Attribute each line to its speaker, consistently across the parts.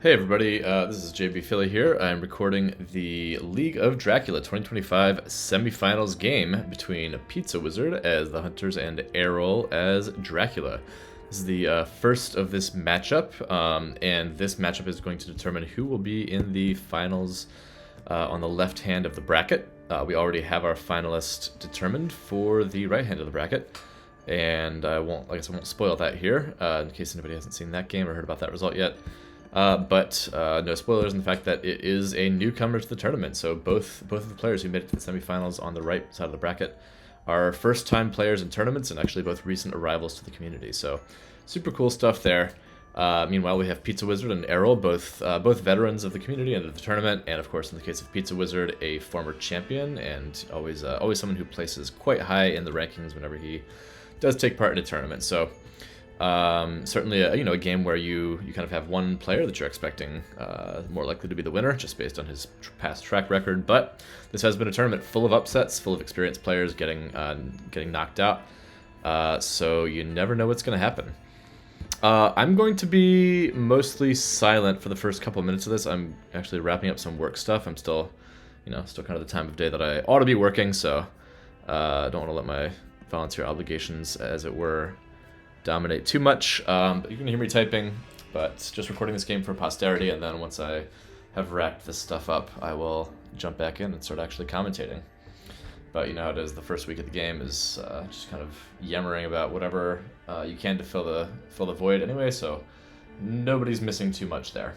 Speaker 1: Hey everybody, this is JB Philly here. I'm recording the League of Dracula 2025 semifinals game between Pizzawizard as the Hunters and Aerol as Dracula. This is the first of this matchup, and this matchup is going to determine who will be in the finals on the left hand of the bracket. We already have our finalist determined for the right hand of the bracket, and I guess I won't spoil that here in case anybody hasn't seen that game or heard about that result yet. But no spoilers in the fact that it is a newcomer to the tournament. So both of the players who made it to the semifinals on the right side of the bracket are first-time players in tournaments and actually both recent arrivals to the community. So super cool stuff there. Meanwhile, we have Pizzawizard and Aerol, both veterans of the community and of the tournament, and of course, in the case of Pizzawizard, a former champion and always someone who places quite high in the rankings whenever he does take part in a tournament. So. Certainly, a game where you kind of have one player that you're expecting more likely to be the winner, just based on his past track record. But this has been a tournament full of upsets, full of experienced players getting knocked out. So you never know what's going to happen. I'm going to be mostly silent for the first couple of minutes of this. I'm actually wrapping up some work stuff. I'm still kind of the time of day that I ought to be working, so I don't want to let my volunteer obligations, as it were, dominate too much. But you can hear me typing, but just recording this game for posterity, and then once I have wrapped this stuff up, I will jump back in and start actually commentating. But you know how it is, the first week of the game is just kind of yammering about whatever you can to fill the void anyway, so nobody's missing too much there.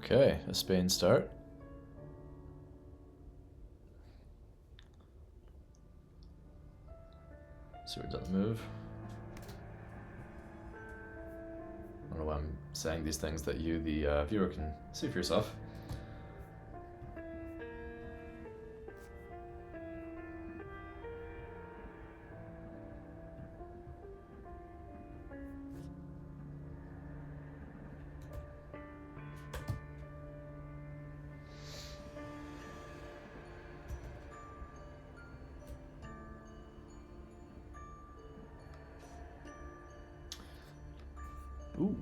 Speaker 1: Okay, a Spain start. So we're done the move. I don't know why I'm saying these things that you, the viewer, can see for yourself. Ooh.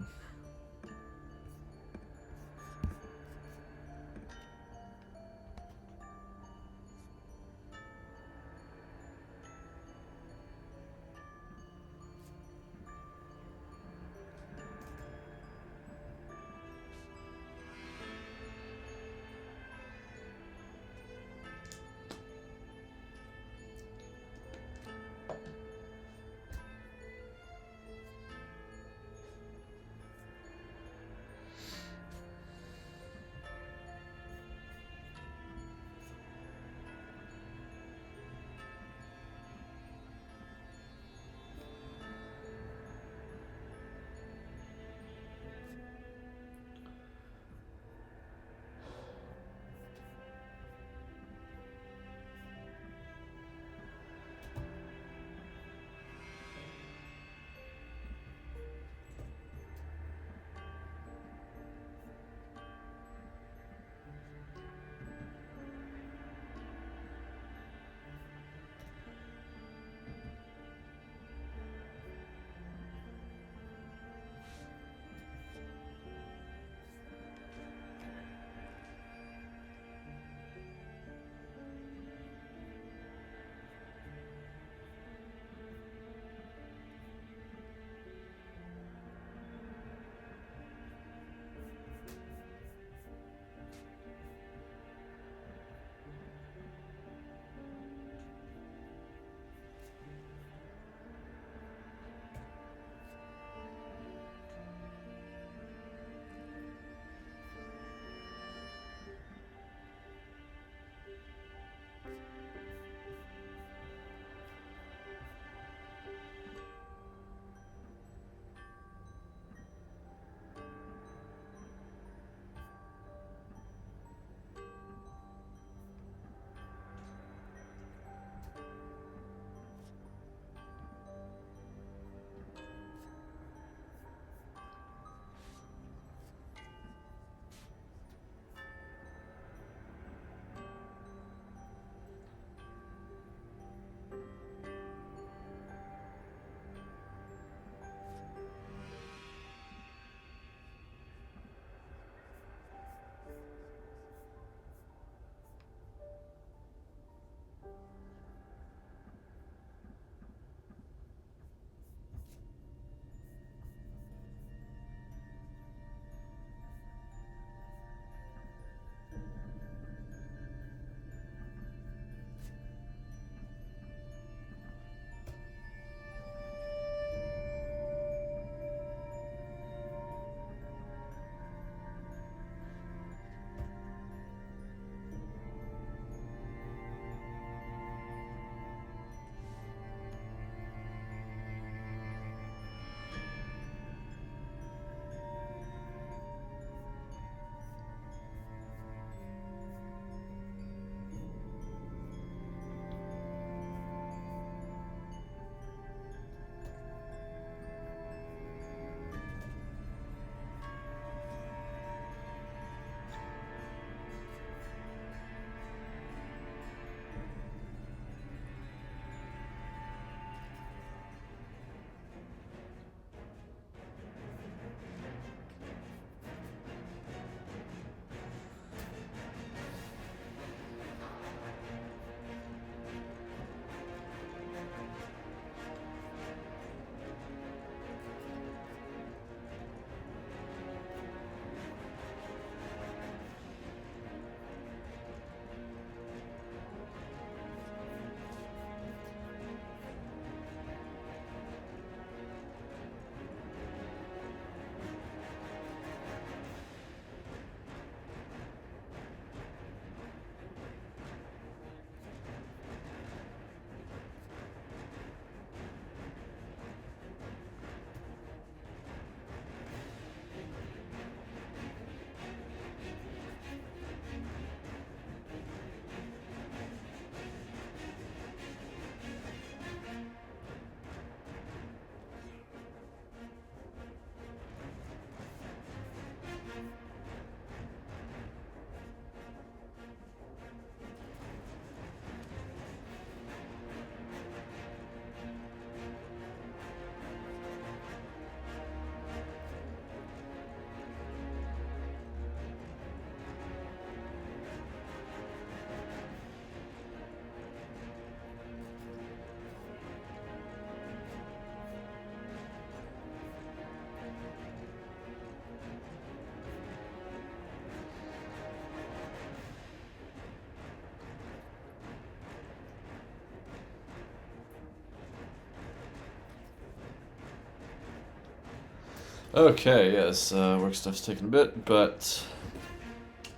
Speaker 1: Okay, yes, work stuff's taking a bit, but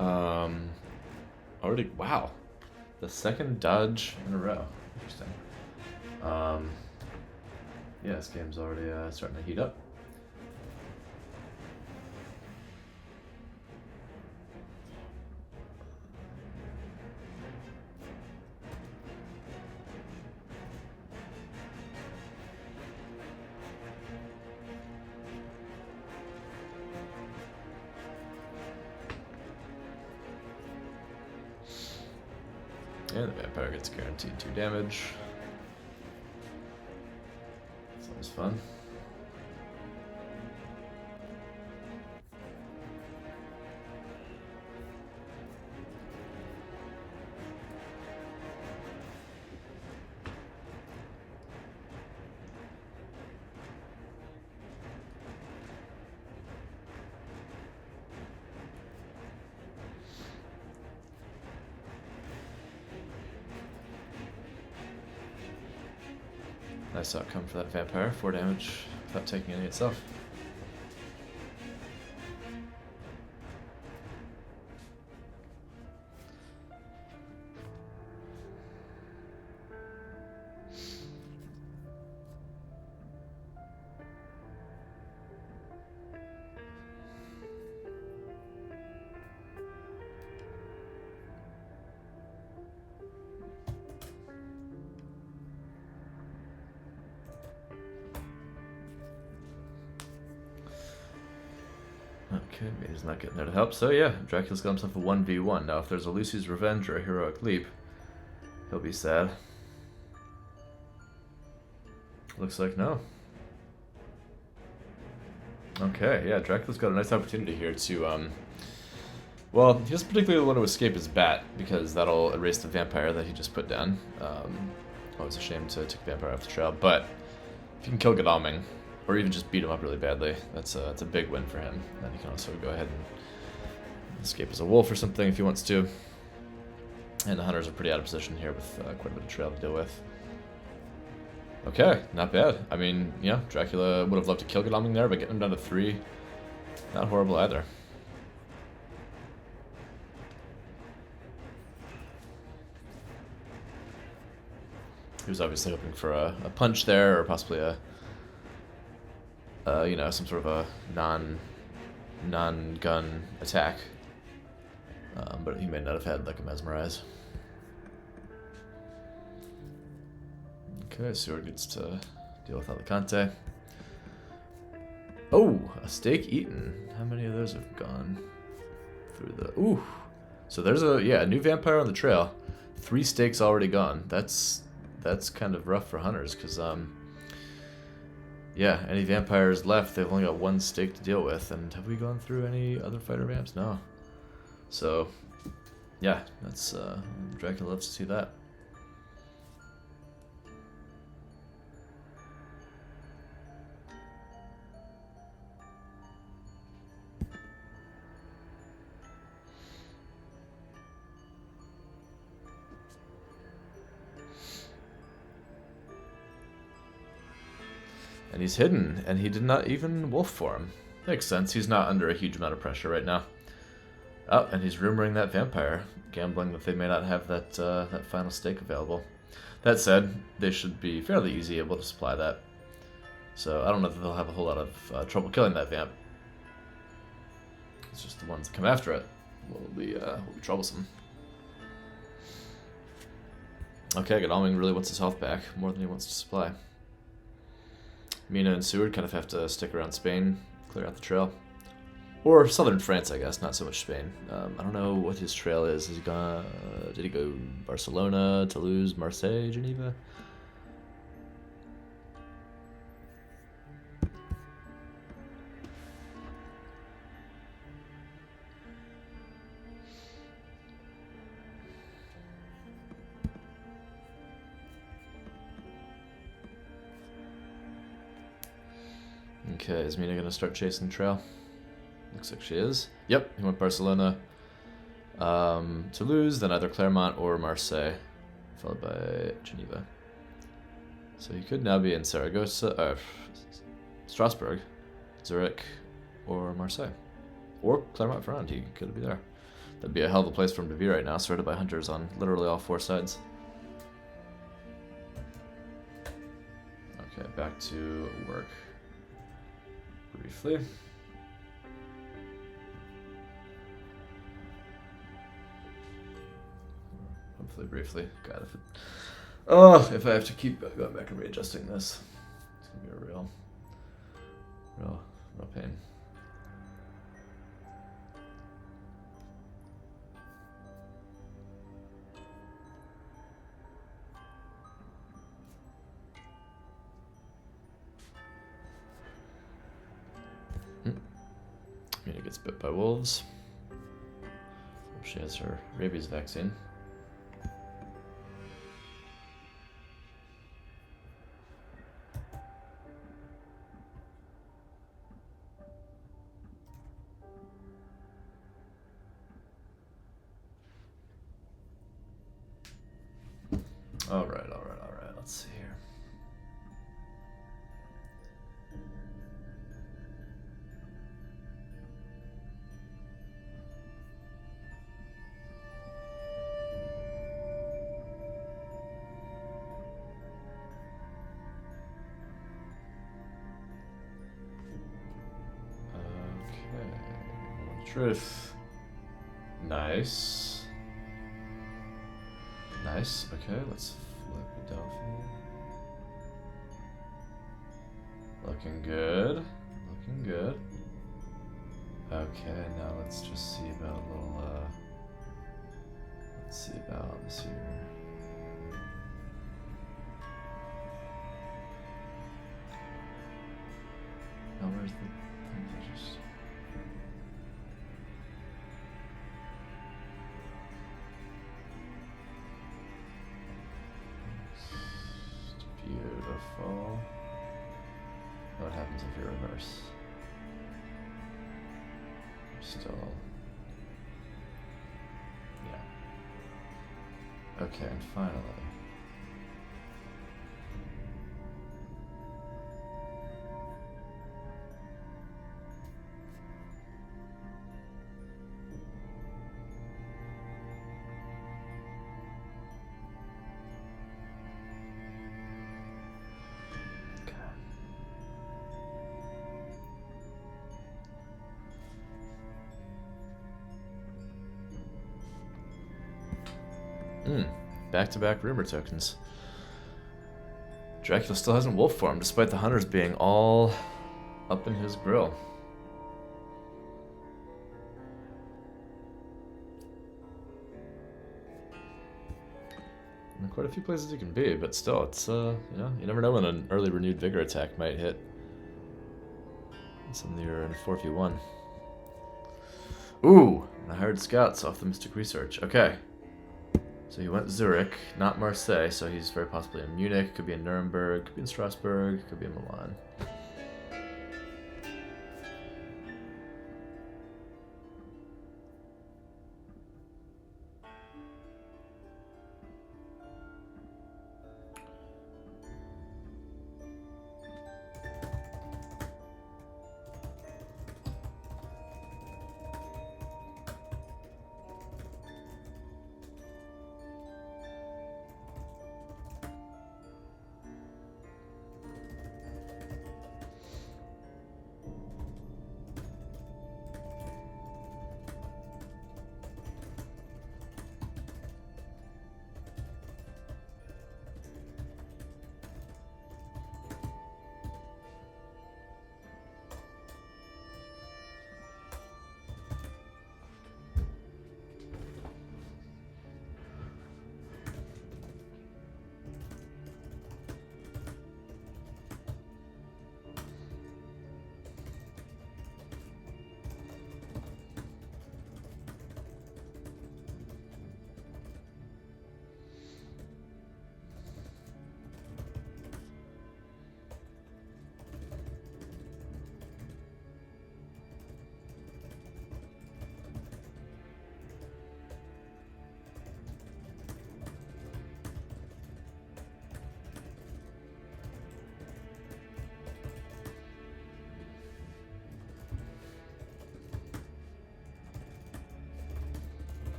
Speaker 1: already, wow, the second dodge in a row. Interesting. Um, yeah, this game's already starting to heat up. And the vampire gets guaranteed 2 damage. It's always fun. Nice outcome for that vampire. 4 damage without taking any itself. Okay, he's not getting there to help. So yeah, Dracula's got himself a 1v1. Now if there's a Lucy's Revenge or a Heroic Leap, he'll be sad. Looks like no. Okay, yeah, Dracula's got a nice opportunity here to, well, he doesn't particularly want to escape his bat, because that'll erase the vampire that he just put down. Always a shame to take the vampire off the trail, but if you can kill Godalming, or even just beat him up really badly, that's a big win for him. Then he can also go ahead and escape as a wolf or something if he wants to. And the hunters are pretty out of position here with quite a bit of trail to deal with. Okay, not bad. I mean, yeah, Dracula would have loved to kill Godalming there, but getting him down to 3, not horrible either. He was obviously hoping for a punch there, or possibly a you know, some sort of a non-gun attack. But he may not have had like a mesmerize. Okay, Seward gets to deal with Alicante. Oh, a steak eaten. How many of those have gone through the... Ooh. So there's a new vampire on the trail. 3 steaks already gone. That's kind of rough for hunters, because yeah, any vampires left, they've only got 1 stake to deal with. And have we gone through any other fighter vamps? No. So, yeah, that's Dracula loves to see that. And he's hidden, and he did not even wolf form. Makes sense, he's not under a huge amount of pressure right now. Oh, and he's rumoring that vampire, gambling that they may not have that that final stake available. That said, they should be fairly easy able to supply that. So I don't know that they'll have a whole lot of trouble killing that vamp. It's just the ones that come after it will be troublesome. Okay, Godalming really wants his health back, more than he wants to supply. Mina and Seward kind of have to stick around Spain, clear out the trail. Or southern France, I guess, not so much Spain. I don't know what his trail is. Is he gonna, did he go Barcelona, Toulouse, Marseille, Geneva? Okay, is Mina gonna start chasing the trail? Looks like she is. Yep, he went Barcelona, Toulouse, then either Clermont or Marseille, followed by Geneva. So he could now be in Saragossa, Strasbourg, Zurich, or Marseille. Or Clermont-Ferrand, he could be there. That'd be a hell of a place for him to be right now, surrounded by hunters on literally all four sides. Okay, back to work. Briefly. Hopefully briefly. God, if I have to keep going back and readjusting this, it's gonna be a real pain. Mina gets bit by wolves. She has her rabies vaccine. All right. Let's see here. Okay. Truth. Nice. Nice. Okay, let's flip it down for you. Looking good. Looking good. Okay, now let's just see about a little, let's see about this here. Now where's the thing that just... Beautiful. What happens if you reverse? Still. Yeah. Okay, and finally. Back-to-back rumor tokens. Dracula still hasn't wolf formed, despite the hunters being all up in his grill. And quite a few places you can be, but still, it's you know, you never know when an early renewed vigor attack might hit. Suddenly you're in a 4v1. Ooh, I hired scouts off the Mystic Research. Okay. So he went Zurich, not Marseille, so he's very possibly in Munich, could be in Nuremberg, could be in Strasbourg, could be in Milan.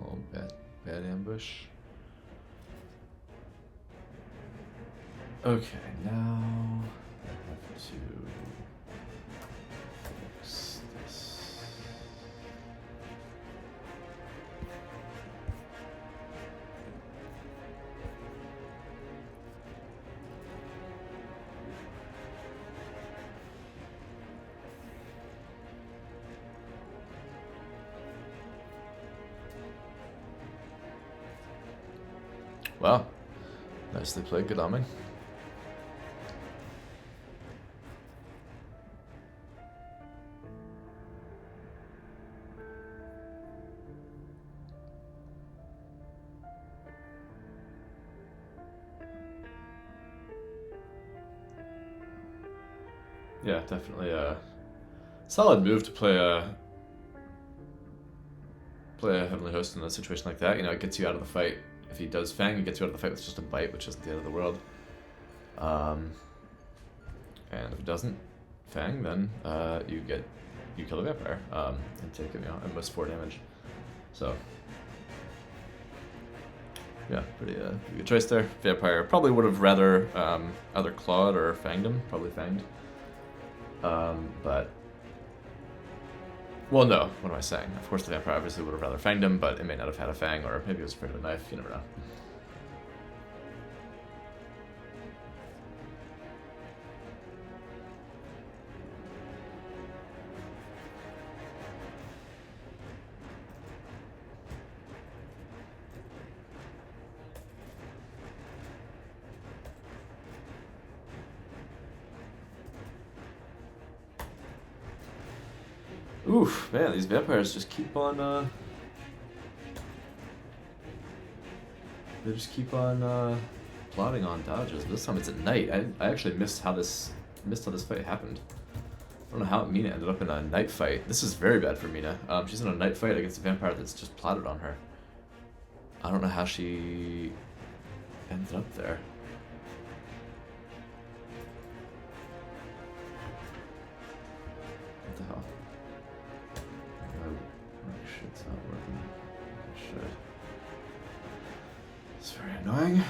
Speaker 1: Oh, bad ambush. Okay, now I have to fix this. Wow, nicely played, good arming. Yeah, definitely a solid move to play a Heavenly Host in a situation like that. You know, it gets you out of the fight. If he does Fang, it gets you out of the fight with just a bite, which isn't the end of the world. And if it doesn't Fang, then you kill the vampire and take him, and miss 4 damage. So yeah, pretty good choice there. Vampire probably would have rather either clawed or fanged him. Probably fanged. But well, no. What am I saying? Of course, the vampire obviously would have rather fanged him, but it may not have had a fang, or maybe it was afraid of a knife. You never know. Oof, man, these vampires just keep on, they just keep on, plotting on dodges. This time it's at night. I actually missed how this fight happened. I don't know how Mina ended up in a night fight. This is very bad for Mina. She's in a night fight against a vampire that's just plotted on her. I don't know how she ended up there. What the hell? My shit's not working. It should. It's very annoying.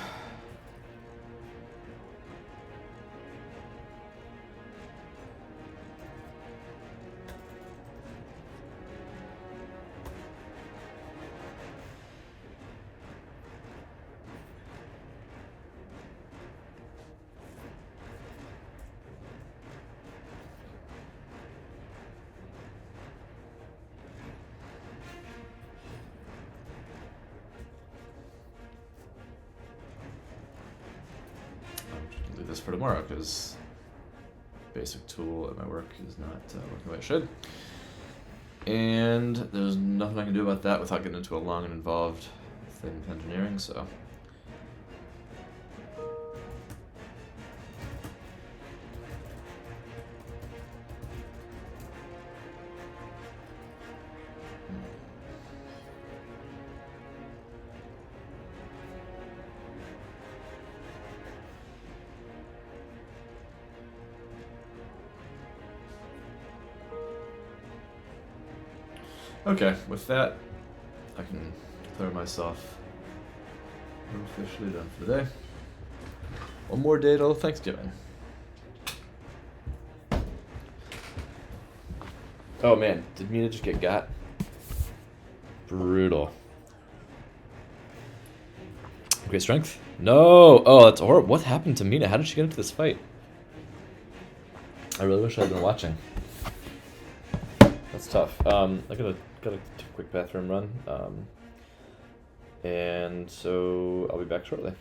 Speaker 1: This for tomorrow because basic tool at my work is not working the way it should, and there's nothing I can do about that without getting into a long and involved thing with engineering. So okay, with that, I can declare myself officially done for the day. One more day till Thanksgiving. Oh man, did Mina just get got? Brutal. Okay, strength? No! Oh, that's horrible. What happened to Mina? How did she get into this fight? I really wish I had been watching. That's tough. I gotta take a quick bathroom run. And so I'll be back shortly.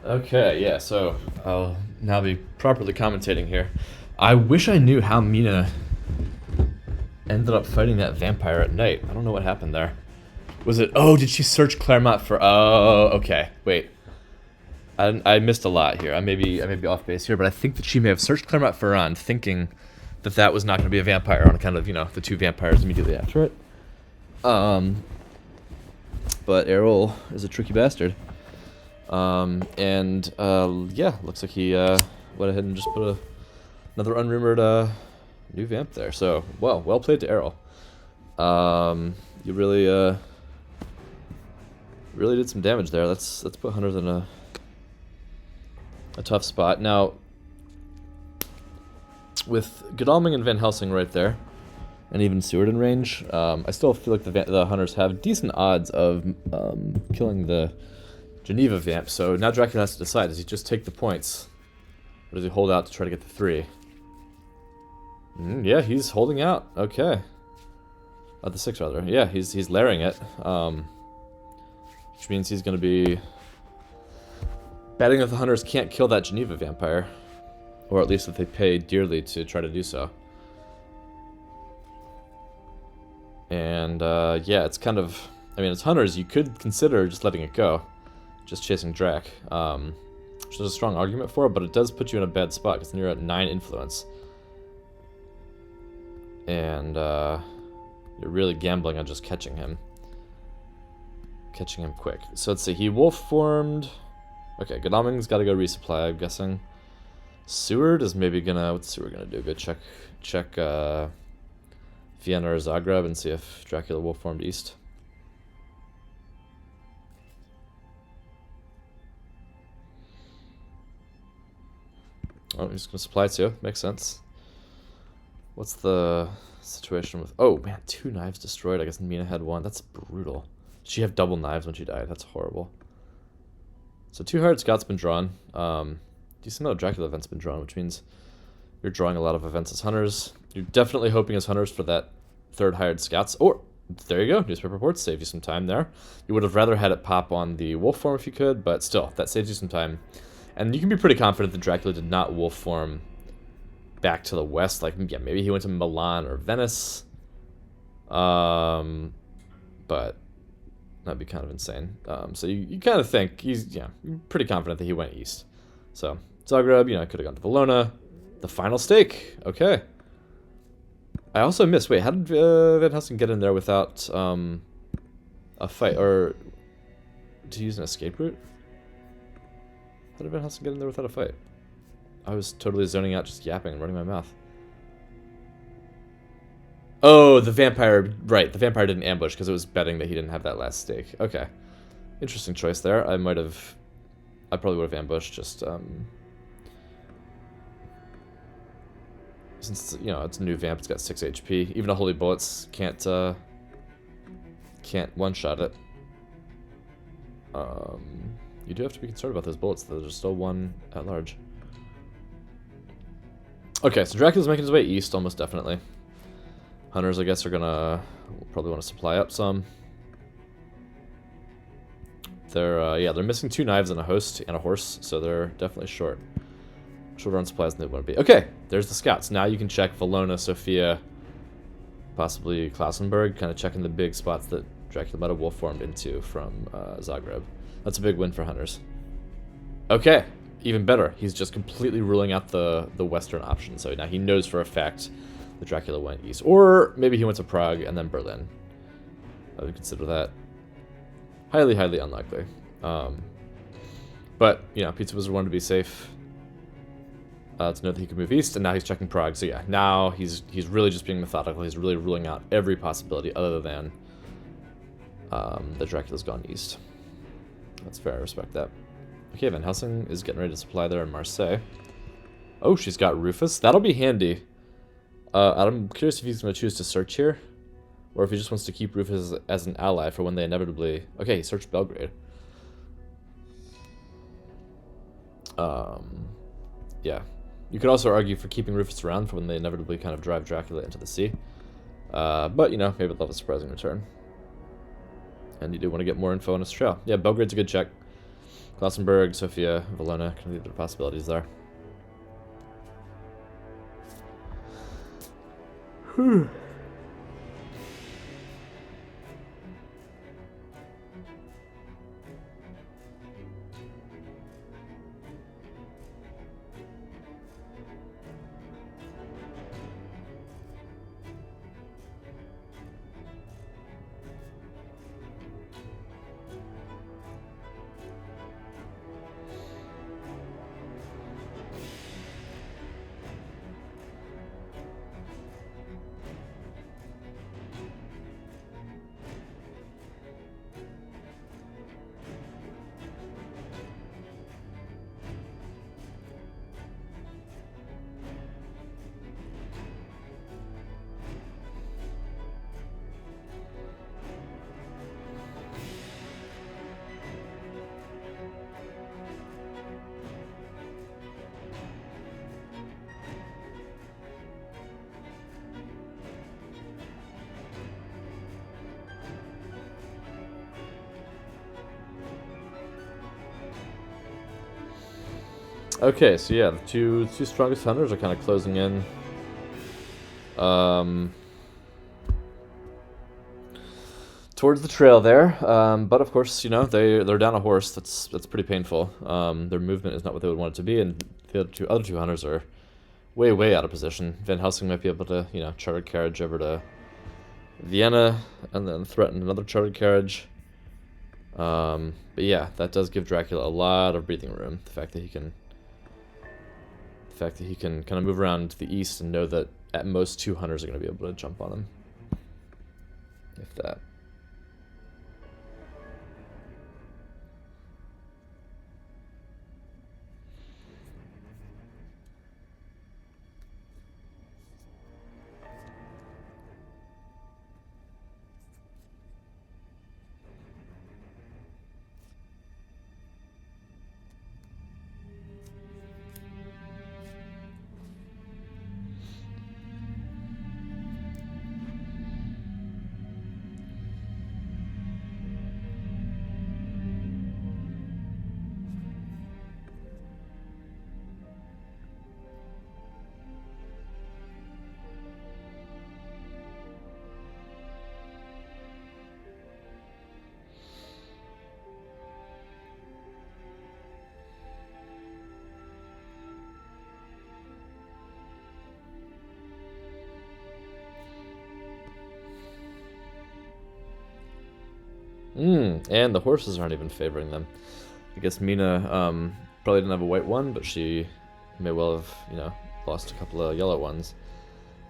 Speaker 1: Okay, yeah, so I'll now be properly commentating here. I wish I knew how Mina ended up fighting that vampire at night. I don't know what happened there. Was it... Oh, did she search Claremont for... Oh, okay. Wait. I missed a lot here. I may be off base here, but I think that she may have searched Claremont Ferrand thinking that that was not going to be a vampire on account of, you know, the two vampires immediately after it. But Aerol is a tricky bastard. Yeah, looks like he went ahead and just put another unrumored new vamp there. So, well played to Aerol. You really did some damage there. Let's put Hunters in a tough spot. Now, with Godalming and Van Helsing right there, and even Seward in range, I still feel like the Hunters have decent odds of killing the Geneva vamp. So now Dracula has to decide, does he just take the points, or does he hold out to try to get the 3? Yeah, he's holding out. Okay. The 6, rather. Yeah, he's layering it. Which means he's going to be betting that the Hunters can't kill that Geneva vampire. Or at least that they pay dearly to try to do so. And, yeah, it's kind of... I mean, as Hunters, you could consider just letting it go. Just chasing Drac. Which is a strong argument for it, but it does put you in a bad spot, because then you're at 9 influence. And, you're really gambling on just catching him. Catching him quick. So let's see, he wolf formed... Okay, Godalming's got to go resupply, I'm guessing. Seward is maybe gonna... What's Seward gonna do? Go check Vienna or Zagreb and see if Dracula wolf formed east. Oh, he's gonna supply too. Makes sense. What's the situation with... Oh, man, 2 knives destroyed. I guess Mina had 1. That's brutal. Did she have double knives when she died? That's horrible. So 2 hired scouts been drawn. Decent amount of Dracula events been drawn, which means you're drawing a lot of events as Hunters. You're definitely hoping as Hunters for that 3rd hired scouts. Or, there you go, newspaper reports save you some time there. You would have rather had it pop on the wolf form if you could, but still, that saves you some time. And you can be pretty confident that Dracula did not wolf form back to the west. Like, yeah, maybe he went to Milan or Venice. But that'd be kind of insane. So you kind of think he's, yeah, pretty confident that he went east. So Zagreb, you know, could have gone to Valona. The final stake. Okay. I also missed. Wait, how did Van Helsing get in there without a fight, or to use an escape route? How did Van Helsing get in there without a fight? I was totally zoning out, just yapping and running my mouth. Oh, the vampire, right, the vampire didn't ambush because it was betting that he didn't have that last stake. Okay. Interesting choice there. I probably would have ambushed, just, since, you know, it's a new vamp, it's got 6 HP. Even a Holy Bullets can't one-shot it. You do have to be concerned about those bullets, though. There's still 1 at large. Okay, so Dracula's making his way east, almost definitely. Hunters, I guess, are gonna probably want to supply up some. They're missing 2 knives and a host and a horse, so they're definitely shorter on supplies than they want to be. Okay, there's the scouts. Now you can check Valona, Sofia, possibly Klausenberg, kind of checking the big spots that Dracula might have wolf formed into from Zagreb. That's a big win for Hunters. Okay, even better. He's just completely ruling out the western option. So now he knows for a fact that Dracula went east. Or maybe he went to Prague and then Berlin. I would consider that highly, highly unlikely. But, you know, Pizzawizard wanted to be safe. To know that he could move east, and now he's checking Prague. So yeah, now he's really just being methodical. He's really ruling out every possibility other than that Dracula's gone east. That's fair, I respect that. Okay, Van Helsing is getting ready to supply there in Marseille. Oh, she's got Rufus. That'll be handy. I'm curious if he's going to choose to search here, or if he just wants to keep Rufus as an ally for when they inevitably... Okay, he searched Belgrade. Yeah. You could also argue for keeping Rufus around for when they inevitably kind of drive Dracula into the sea. But, you know, maybe they'll have a surprising return. And you do want to get more info on his trail. Yeah, Belgrade's a good check. Klassenberg, Sofia, Valona, kind of the possibilities there. Okay, so yeah, the two strongest hunters are kind of closing in. Towards the trail there, but of course, you know, they're down a horse. That's pretty painful. Their movement is not what they would want it to be, and the other two hunters are way out of position. Van Helsing might be able to, you know, charter carriage over to Vienna and then threaten another chartered carriage. But yeah, that does give Dracula a lot of breathing room. The fact that he can kind of move around to the east and know that at most two hunters are going to be able to jump on him, if that. And the horses aren't even favoring them. I guess Mina probably didn't have a white one, but she may well have, you know, lost a couple of yellow ones,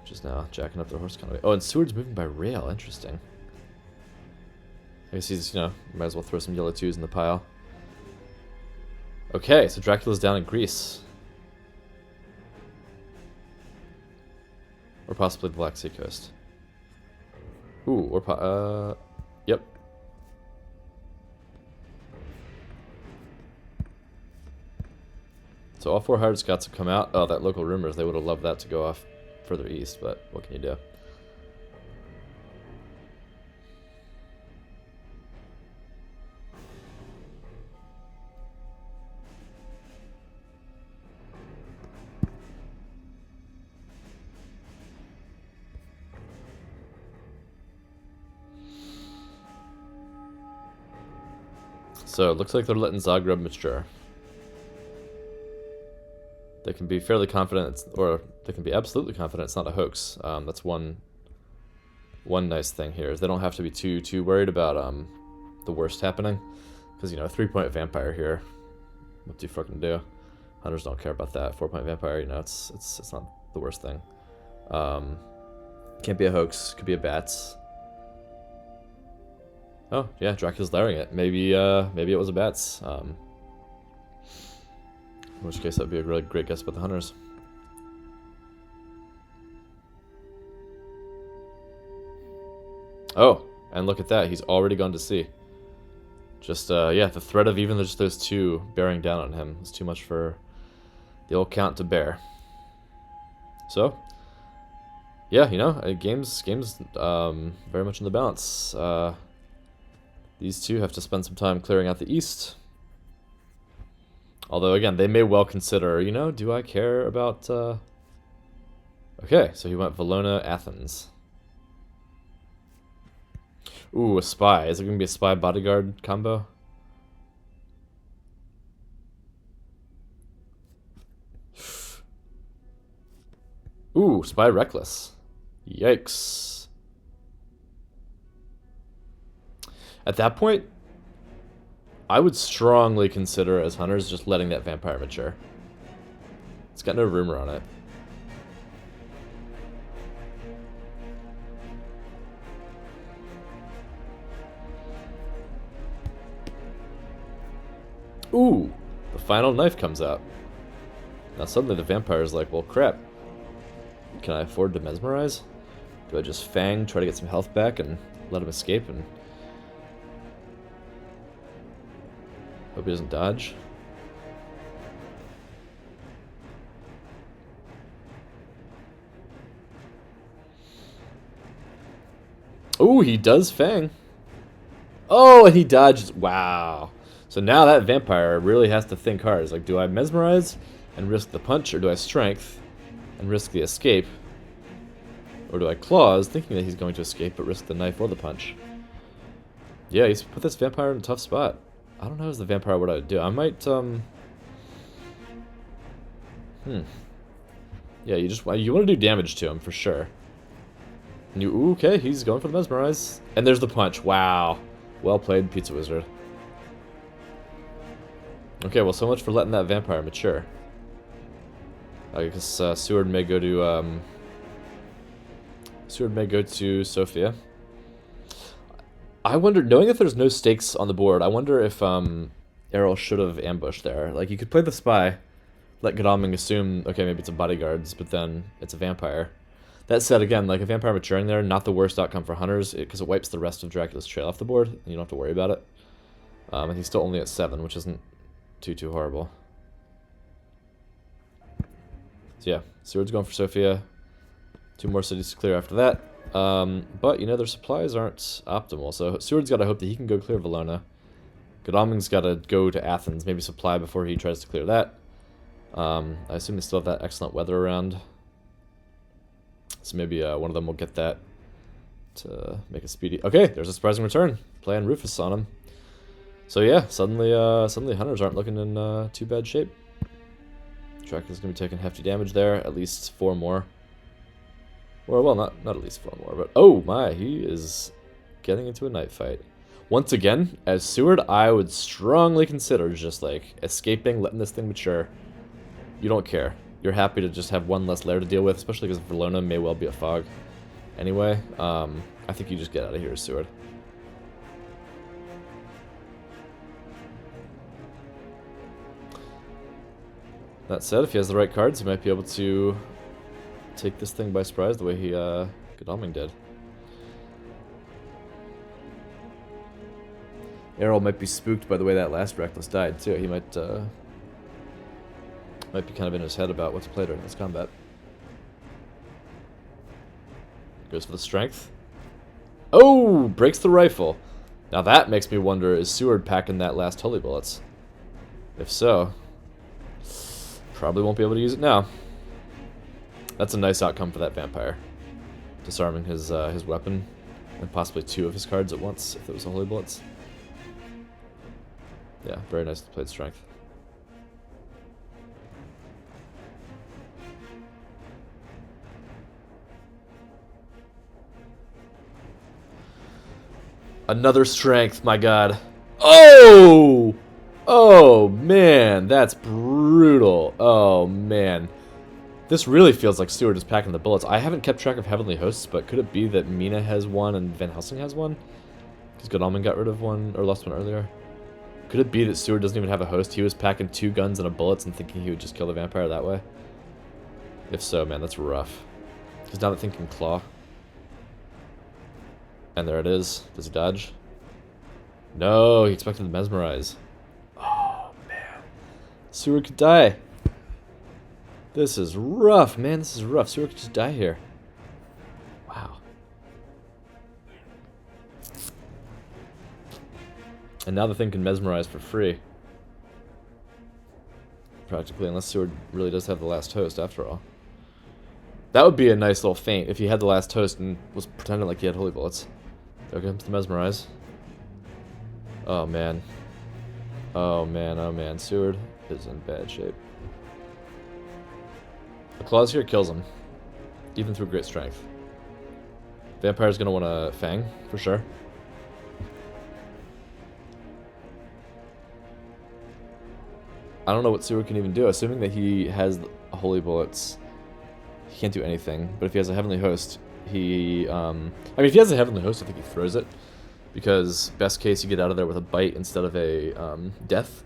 Speaker 1: which is now jacking up their horse kind of. Oh, and Seward's moving by rail. Interesting. I guess he's, you know, might as well throw some yellow twos in the pile. Okay, so Dracula's down in Greece. Or possibly the Black Sea coast. Ooh, or yep. So all four hard Scots have come out. Oh, that local rumors, they would have loved that to go off further east, but what can you do? So it looks like they're letting Zagreb mature. They can be fairly confident, or they can be absolutely confident it's not a hoax. That's one nice thing here, is they don't have to be too worried about the worst happening, because, you know, a 3-point vampire here, what do you fucking do? Hunters don't care about that. 4-point vampire, you know, it's not the worst thing. Can't be a hoax. Could be a bats. Oh yeah, Dracula's layering it. Maybe it was a bats. In which case, that would be a really great guess about the hunters. Oh, and look at that. He's already gone to sea. Just, yeah, the threat of even just those two bearing down on him is too much for the old Count to bear. So, yeah, you know, game's very much in the balance. These two have to spend some time clearing out the east. Although, again, they may well consider, you know, do I care about... Okay, so he went Valona, Athens. Ooh, a spy. Is it going to be a spy bodyguard combo? Ooh, spy reckless. Yikes. At that point, I would strongly consider, as hunters, just letting that vampire mature. It's got no rumor on it. Ooh, the final knife comes out. Now suddenly the vampire's like, well, crap. Can I afford to mesmerize? Do I just fang, try to get some health back, and let him escape, and hope he doesn't dodge? Ooh, he does fang. Oh, and he dodges. Wow. So now that vampire really has to think hard. It's like, do I mesmerize and risk the punch, or do I strength and risk the escape? Or do I claws, thinking that he's going to escape, but risk the knife or the punch? Yeah, he's put this vampire in a tough spot. I don't know as the vampire what I would do. I might, Yeah, you want to do damage to him, for sure. And you, okay, he's going for the mesmerize. And there's the punch. Wow. Well played, Pizza Wizard. Okay, well, so much for letting that vampire mature. I guess Seward may go to Sophia. I wonder, knowing that there's no stakes on the board, I wonder if Aerol should have ambushed there. Like, you could play the spy, let Godalming assume, okay, maybe it's a bodyguards, but then it's a vampire. That said, again, like a vampire maturing there, not the worst outcome for hunters, because it wipes the rest of Dracula's trail off the board, and you don't have to worry about it. And he's still only at 7, which isn't too horrible. So yeah, Seward's going for Sophia. 2 more cities to clear after that. But, you know, their supplies aren't optimal, so Seward's got to hope that he can go clear Valona. Godalming's got to go to Athens, maybe supply before he tries to clear that. I assume they still have that excellent weather around. So maybe one of them will get that to make it speedy. Okay, there's a surprising return. Playing Rufus on him. So yeah, suddenly hunters aren't looking in too bad shape. Dracula's going to be taking hefty damage there, at least 4 more. Or, well, not at least 4 more, but oh my, he is getting into a knife fight. Once again, as Seward, I would strongly consider just, like, escaping, letting this thing mature. You don't care. You're happy to just have 1 less layer to deal with, especially because Valona may well be a fog. Anyway, I think you just get out of here, Seward. That said, if he has the right cards, he might be able to take this thing by surprise the way he, Godalming did. Aerol might be spooked by the way that last Reckless died, too. He might be kind of in his head about what to play during this combat. Goes for the strength. Oh! Breaks the rifle. Now that makes me wonder, is Seward packing that last holy bullets? If so, probably won't be able to use it now. That's a nice outcome for that vampire. Disarming his weapon, and possibly 2 of his cards at once, if it was a holy bullets. Yeah, very nicely played strength. Another strength, my god. Oh! Oh, man, that's brutal. Oh, man. This really feels like Seward is packing the bullets. I haven't kept track of Heavenly Hosts, but could it be that Mina has one and Van Helsing has one? Because Godalming got rid of one, or lost one earlier. Could it be that Seward doesn't even have a host? He was packing 2 guns and a bullets and thinking he would just kill the vampire that way? If so, man, that's rough. Because now that thing can claw. And there it is. Does he dodge? No, he expected to mesmerize. Oh, man. Seward could die. This is rough, man. This is rough. Seward could just die here. Wow. And now the thing can mesmerize for free. practically, unless Seward really does have the last host after all. That would be a nice little feint if he had the last host and was pretending like he had holy bullets. There comes the mesmerize. Oh man. Oh man, oh man. Seward is in bad shape. The claws here kills him, even through great strength. Vampire's gonna want to Fang, for sure. I don't know what Seward can even do, assuming that he has holy bullets. He can't do anything, but if he has a heavenly host, he, I mean, if he has a heavenly host, I think he throws it, because best case you get out of there with a bite instead of a death,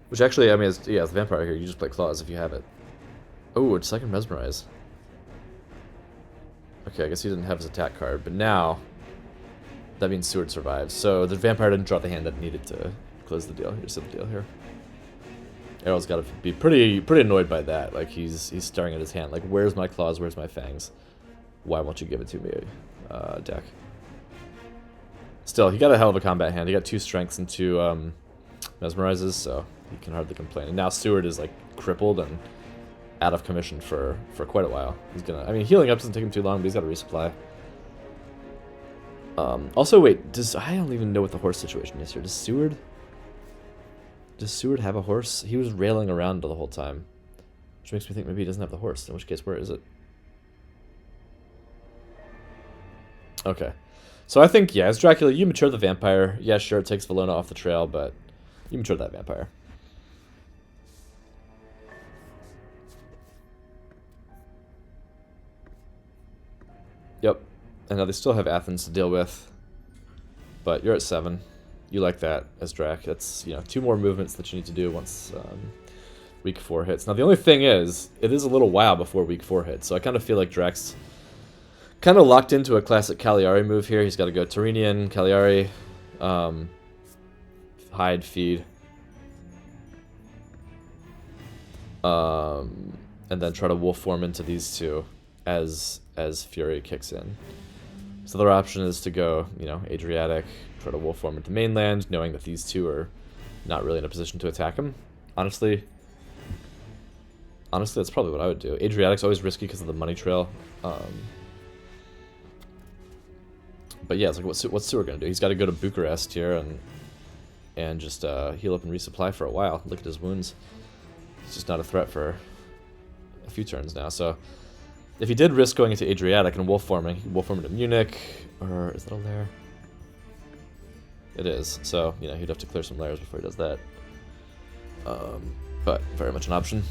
Speaker 1: which actually, I mean, yeah, as the vampire here, you just play claws if you have it. Oh, it's second mesmerize. Okay, I guess he didn't have his attack card, but now that means Seward survives. So the vampire didn't draw the hand that needed to close the deal. Here's the deal here. Aerol's got to be pretty annoyed by that. Like he's staring at his hand. Like, where's my claws? Where's my fangs? Why won't you give it to me, deck? Still, he got a hell of a combat hand. He got 2 strengths and 2 mesmerizes, so he can hardly complain. And now Seward is like crippled and out of commission for quite a while. He's gonna. I mean, healing up doesn't take him too long, but he's got to resupply. Also, wait. I don't even know what the horse situation is here. Does Seward have a horse? He was railing around the whole time, which makes me think maybe he doesn't have the horse. In which case, where is it? Okay. So I think, yeah, as Dracula, you mature the vampire. Yeah, sure, it takes Valona off the trail, but you mature that vampire. Yep. And now they still have Athens to deal with, but you're at 7. You like that as Drac. That's, 2 more movements that you need to do once week 4 hits. Now, the only thing is, it is a little while before week 4 hits, so I kind of feel like Drac's kind of locked into a classic Cagliari move here. He's got to go Tyrrhenian, Cagliari, hide, feed, and then try to wolf form into these 2 as Fury kicks in. So the other option is to go, Adriatic, try to wolf form into mainland, knowing that these 2 are not really in a position to attack him. Honestly, that's probably what I would do. Adriatic's always risky because of the money trail. But yeah, it's like, what's Seward gonna do? He's got to go to Bucharest here and just heal up and resupply for a while. Look at his wounds. It's just not a threat for a few turns now. So if he did risk going into Adriatic and wolf forming, he could wolf form into Munich, or is that a lair? It is. So he'd have to clear some layers before he does that. But very much an option.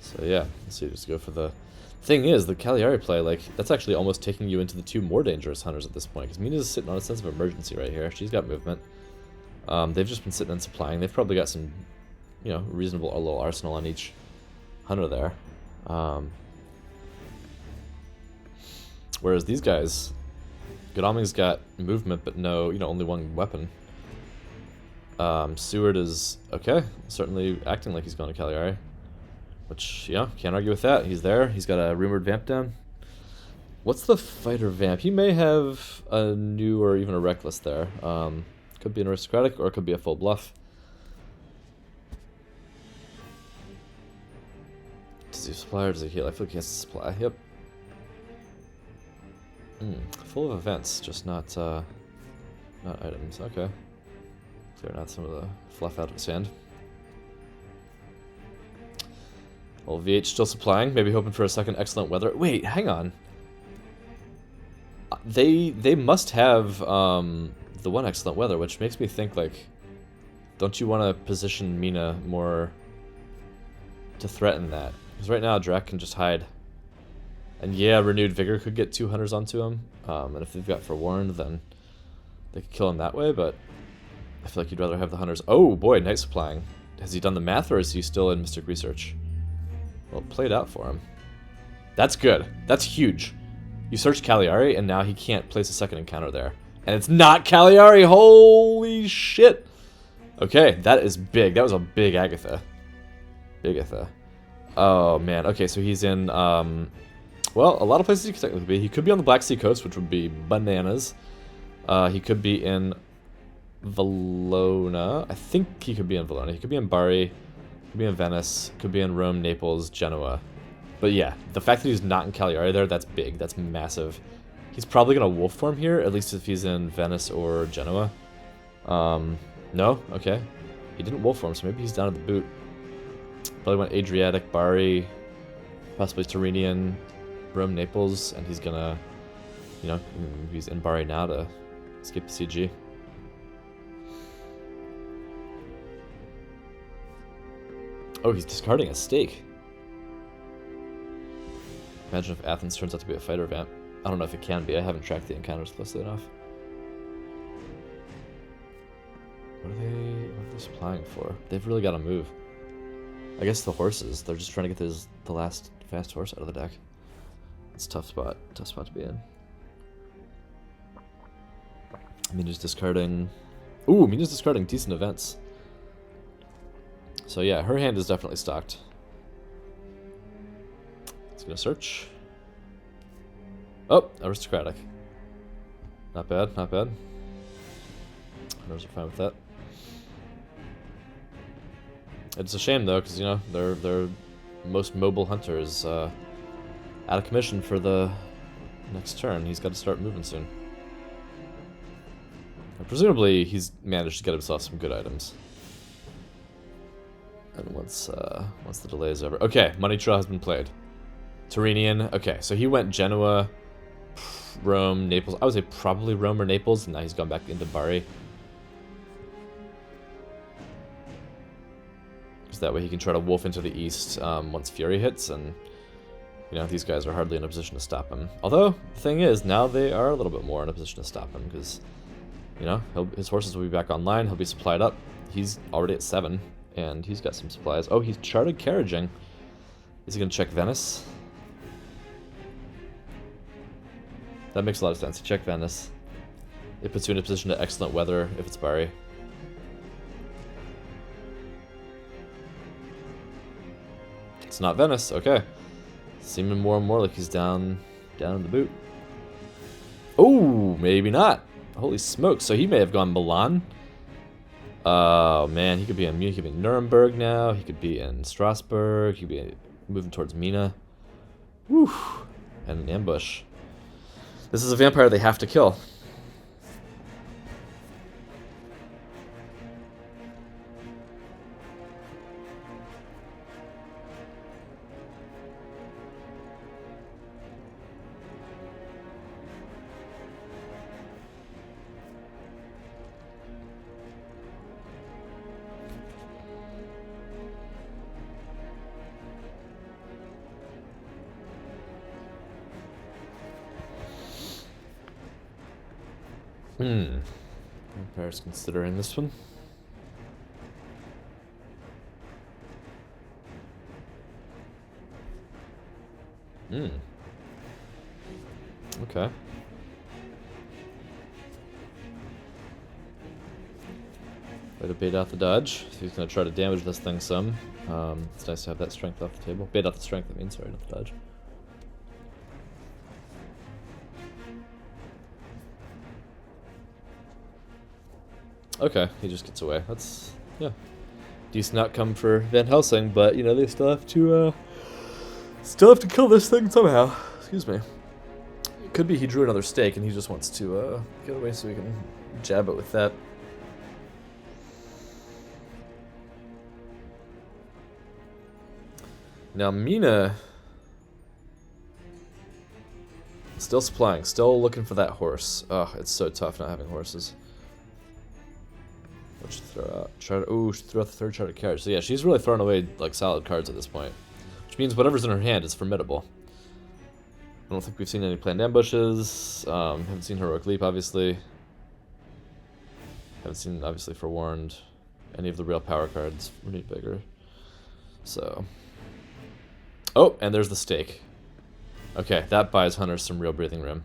Speaker 1: So yeah, let's see, just go for the... Thing is, the Cagliari play, like, that's actually almost taking you into the 2 more dangerous hunters at this point, because Mina's sitting on a sense of emergency right here. She's got movement. They've just been sitting and supplying. They've probably got some, reasonable little arsenal on each hunter there. Whereas these guys, Godalming's got movement, but no, only 1 weapon. Seward is, okay, certainly acting like he's going to Cagliari. Which, can't argue with that. He's there. He's got a rumored vamp down. What's the fighter vamp? He may have a new or even a reckless there. Could be an aristocratic or it could be a full bluff. Does he supply or does he heal? I feel like he has to supply. Yep. Full of events, just not items. Okay. Clearing out some of the fluff out of his hand. Well, VH still supplying, maybe hoping for a second excellent weather. Wait, hang on. They must have the 1 excellent weather, which makes me think, like, don't you want to position Mina more to threaten that? Because right now Drac can just hide. And yeah, Renewed Vigor could get 2 hunters onto him. And if they've got Forewarned, then they could kill him that way, but I feel like you'd rather have the hunters. Oh boy, night supplying. Has he done the math or is he still in Mystic Research? Well, it played out for him. That's good. That's huge. You search Cagliari, and now he can't place a second encounter there. And it's not Cagliari. Holy shit. Okay, that is big. That was a big Agatha. Big Agatha. Oh, man. Okay, so he's in, well, a lot of places he could technically be. He could be on the Black Sea coast, which would be bananas. He could be in Valona. I think he could be in Valona. He could be in Bari. Could be in Venice. Could be in Rome, Naples, Genoa. But yeah, the fact that he's not in Cagliari there, that's big. That's massive. He's probably going to wolf form here, at least if he's in Venice or Genoa. No? Okay. He didn't wolf form, so maybe he's down at the boot. Probably went Adriatic, Bari, possibly Tyrrhenian, Rome, Naples, and he's gonna, you know, he's in Bari now to escape the CG. Oh, he's discarding a stake. Imagine if Athens turns out to be a fighter event. I don't know if it can be. I haven't tracked the encounters closely enough. What are they supplying for? They've really got to move. I guess the horses. They're just trying to get the last fast horse out of the deck. It's a tough spot. Tough spot to be in. Mina's discarding... Ooh, Mina's discarding decent events. So yeah, her hand is definitely stocked. It's gonna search. Oh, aristocratic. Not bad, not bad. Hunters are fine with that. It's a shame though, because you know their most mobile hunter is out of commission for the next turn. He's got to start moving soon. And presumably, he's managed to get himself some good items. And once the delay is over, okay, money draw has been played. Tyrrhenian, okay, so he went Genoa, Rome, Naples. I would say probably Rome or Naples, and now he's gone back into Bari. That way he can try to wolf into the east once Fury hits, and you know these guys are hardly in a position to stop him. Although the thing is, now they are a little bit more in a position to stop him because you know his horses will be back online. He'll be supplied up. He's already at 7, and he's got some supplies. Oh, he's charted carriaging. Is he gonna check Venice? That makes a lot of sense. Check Venice. It puts you in a position to excellent weather if it's Bari. It's not Venice, okay. Seeming more and more like he's down in the boot. Oh, maybe not. Holy smokes, so he may have gone Milan. Oh man, he could be in Munich, he could be in Nuremberg now, he could be in Strasbourg, he could be moving towards Mina. Whew. And an ambush. This is a vampire they have to kill. Vampire's considering this one. Okay. Way to bait out the dodge. So he's gonna try to damage this thing some. It's nice to have that strength off the table. Bait out the strength, I mean, sorry, not the dodge. Okay, he just gets away. That's, yeah, decent outcome for Van Helsing, but you know they still have to kill this thing somehow. Excuse me. It could be he drew another stake and he just wants to get away so he can jab it with that. Now Mina still supplying, still looking for that horse. Ugh, it's so tough not having horses. What should throw out? She threw out the third charter carriage. So yeah, she's really throwing away like solid cards at this point. Which means whatever's in her hand is formidable. I don't think we've seen any planned ambushes. Haven't seen Heroic Leap, obviously. Haven't seen, obviously, Forewarned. Any of the real power cards. We need bigger. So. Oh, and there's the stake. Okay, that buys Hunters some real breathing room.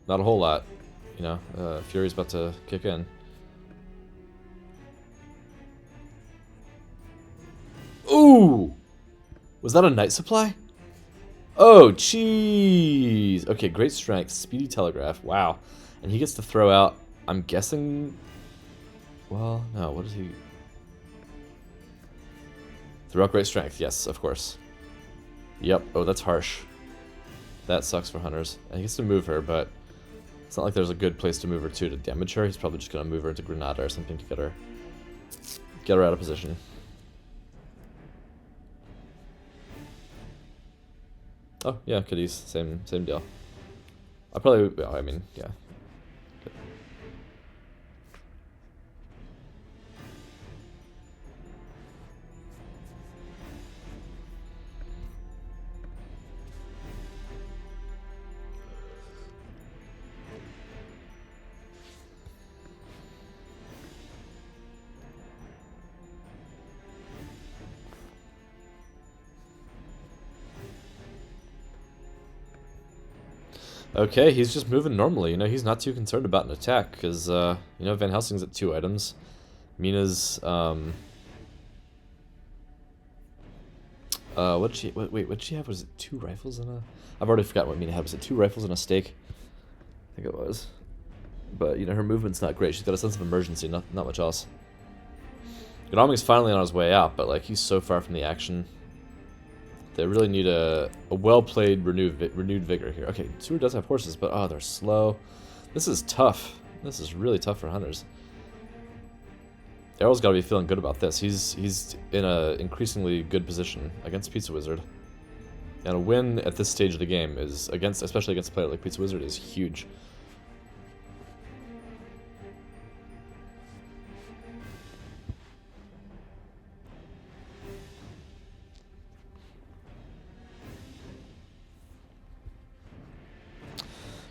Speaker 1: Not a whole lot. You know, Fury's about to kick in. Ooh! Was that a night supply? Oh, jeez! Okay, great strength, speedy telegraph. Wow. And he gets to throw out, I'm guessing... Well, no, what is he... Throw out great strength, yes, of course. Yep, oh, that's harsh. That sucks for Hunters. And he gets to move her, but it's not like there's a good place to move her to damage her. He's probably just going to move her into Granada or something to get her out of position. Oh, yeah, Cadiz, same deal. I probably, well, I mean, yeah. Good. Okay, he's just moving normally. You know, he's not too concerned about an attack because, you know, Van Helsing's at 2 items. Mina's, what did she, wait, what did she have? Was it 2 rifles and a... I've already forgotten what Mina had. Was it 2 rifles and a stake? I think it was. But, you know, her movement's not great. She's got a sense of emergency, not much else. Gonami's finally on his way out, but, like, he's so far from the action. They really need a well-played renewed vigor here. Okay, Seward does have horses, but oh, they're slow. This is tough. This is really tough for Hunters. Aerol's got to be feeling good about this. He's in an increasingly good position against Pizzawizard. And a win at this stage of the game is, especially against a player like Pizzawizard, is huge.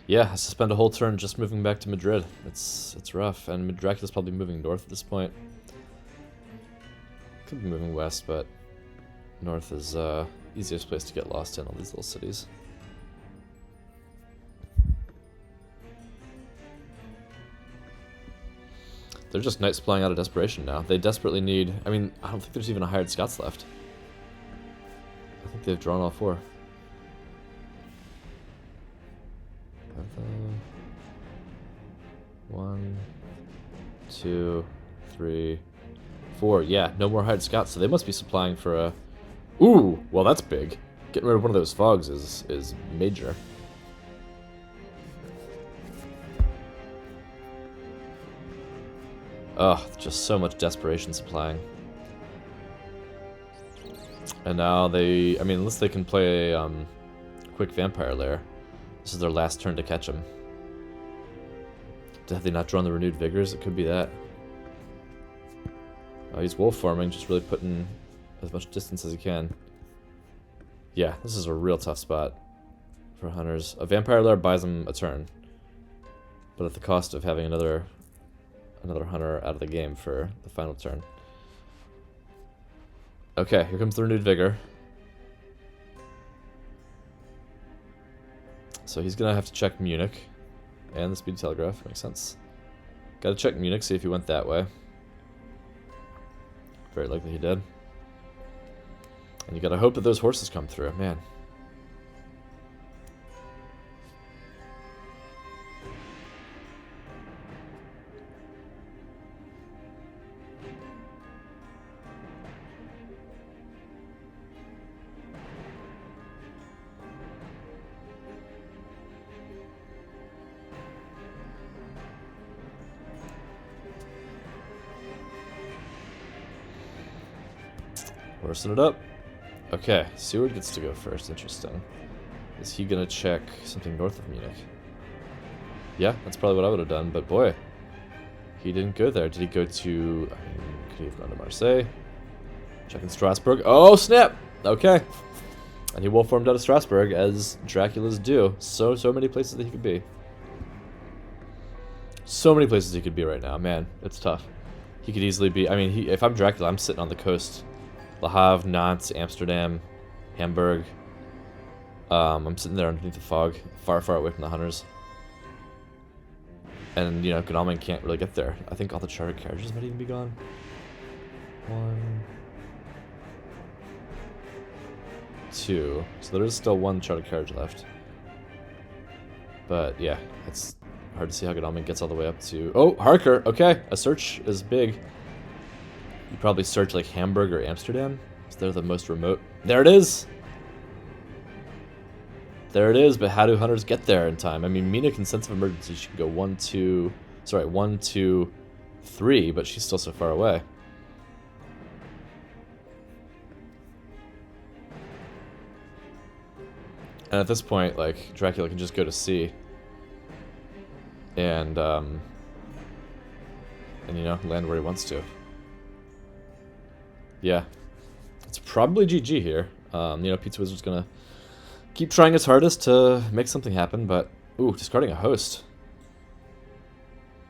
Speaker 1: Yeah, has to spend a whole turn just moving back to Madrid. It's rough, and Dracula's probably moving north at this point. Could be moving west, but north is easiest place to get lost in all these little cities. They're just knights flying out of desperation now. They desperately need... I mean, I don't think there's even a hired Scots left. I think they've drawn all 4. 1, 2, 3, 4. Yeah, no more hired Scots, so they must be supplying for a... Ooh, well that's big. Getting rid of one of those fogs is major. Ugh, just so much desperation supplying. And now they... I mean, unless they can play a quick Vampire Lair, this is their last turn to catch him. Have they not drawn the renewed vigors? It could be that. Oh, he's wolf farming, just really putting as much distance as he can. Yeah, this is a real tough spot for Hunters. A Vampire Lair buys him a turn, but at the cost of having another Hunter out of the game for the final turn. Okay, here comes the renewed vigor. So he's gonna have to check Munich. And the speed telegraph, makes sense. Gotta check Munich, see if he went that way. Very likely he did. And you gotta hope that those horses come through, man. Horsing it up. Okay, Seward gets to go first. Interesting. Is he gonna check something north of Munich? Yeah, that's probably what I would have done, but boy, he didn't go there. Did he go to... I mean, could he have gone to Marseille? Checking Strasbourg. Oh, snap! Okay. And he wolf farmed out of Strasbourg, as Draculas do. So many places that he could be. So many places he could be right now. Man, it's tough. He could easily be... I mean, if I'm Dracula, I'm sitting on the coast. Le Havre, Nantes, Amsterdam, Hamburg. I'm sitting there underneath the fog, far away from the Hunters. And, you know, Godalming can't really get there. I think all the charter carriages might even be gone. 1, 2. So there is still 1 charter carriage left. But, yeah, it's hard to see how Godalming gets all the way up to... Oh, Harker! Okay, a search is big. You probably search, like, Hamburg or Amsterdam. So they're the most remote. There it is! There it is, but how do hunters get there in time? I mean, Mina can sense of emergency. She can go 1, 2... Sorry, 1, 2, 3, but she's still so far away. And at this point, like, Dracula can just go to C. And you know, land where he wants to. Yeah. It's probably GG here. You know, Pizzawizard's gonna keep trying his hardest to make something happen, but... Ooh, discarding a host.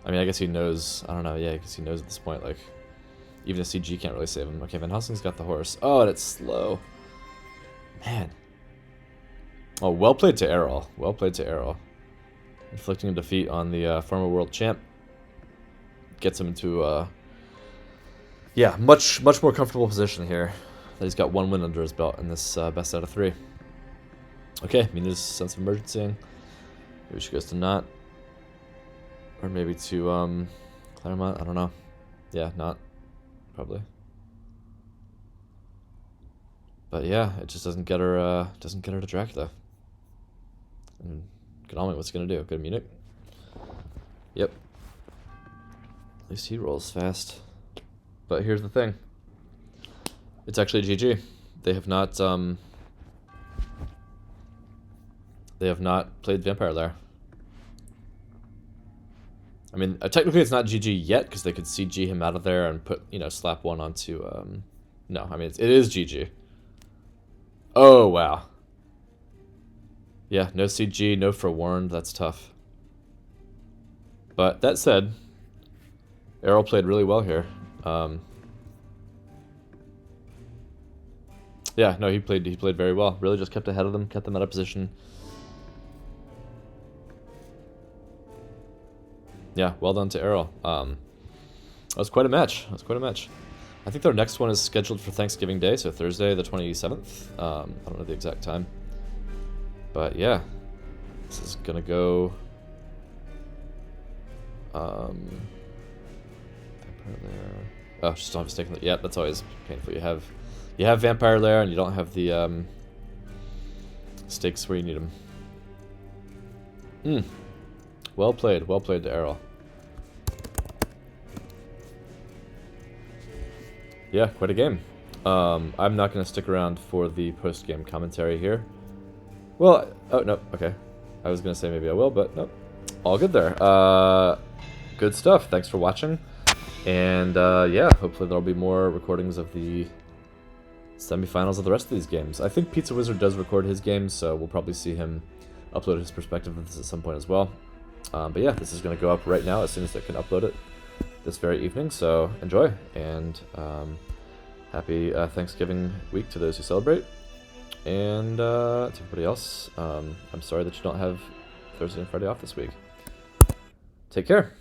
Speaker 1: I mean, I guess he knows... I don't know, yeah, I guess he knows at this point, like... Even a CG can't really save him. Okay, Van Helsing's got the horse. Oh, and it's slow. Man. Oh, well played to Aerol. Well played to Aerol. Inflicting a defeat on the former world champ. Gets him into yeah, much more comfortable position here. That he's got 1 win under his belt in this best out of 3. Okay, Mina's sense of emergency. Maybe she goes to Not. Or maybe to Claremont, I don't know. Yeah, Not. Probably. But yeah, it just doesn't get her to Dracula. And Godalming, what's he gonna do? Go to Munich? Yep. At least he rolls fast. But here's the thing. It's actually GG. They have not played Vampire Lair. I mean, technically it's not GG yet, because they could CG him out of there and put, you know, slap 1 onto, no, I mean, it is GG. Oh, wow. Yeah, no CG, no forewarned, that's tough. But that said, Aerol played really well here. Yeah, no, he played very well. Really just kept ahead of them, kept them out of position. Yeah, well done to Aerol. That was quite a match. That was quite a match. I think their next one is scheduled for Thanksgiving Day, so Thursday the 27th. I don't know the exact time. But yeah, this is gonna go... Vampire Lair. Oh, just don't have a stake in the... Yeah, that's always painful. You have Vampire Lair and you don't have the stakes where you need them. Well played to Aerol. Yeah, quite a game. I'm not going to stick around for the post-game commentary here. Well, oh, no, okay. I was going to say maybe I will, but nope. All good there. Good stuff. Thanks for watching. And, yeah, hopefully there'll be more recordings of the semifinals of the rest of these games. I think Pizzawizard does record his games, so we'll probably see him upload his perspective of this at some point as well. But yeah, this is going to go up right now as soon as I can upload it this very evening, so enjoy, and happy Thanksgiving week to those who celebrate, and to everybody else, I'm sorry that you don't have Thursday and Friday off this week. Take care.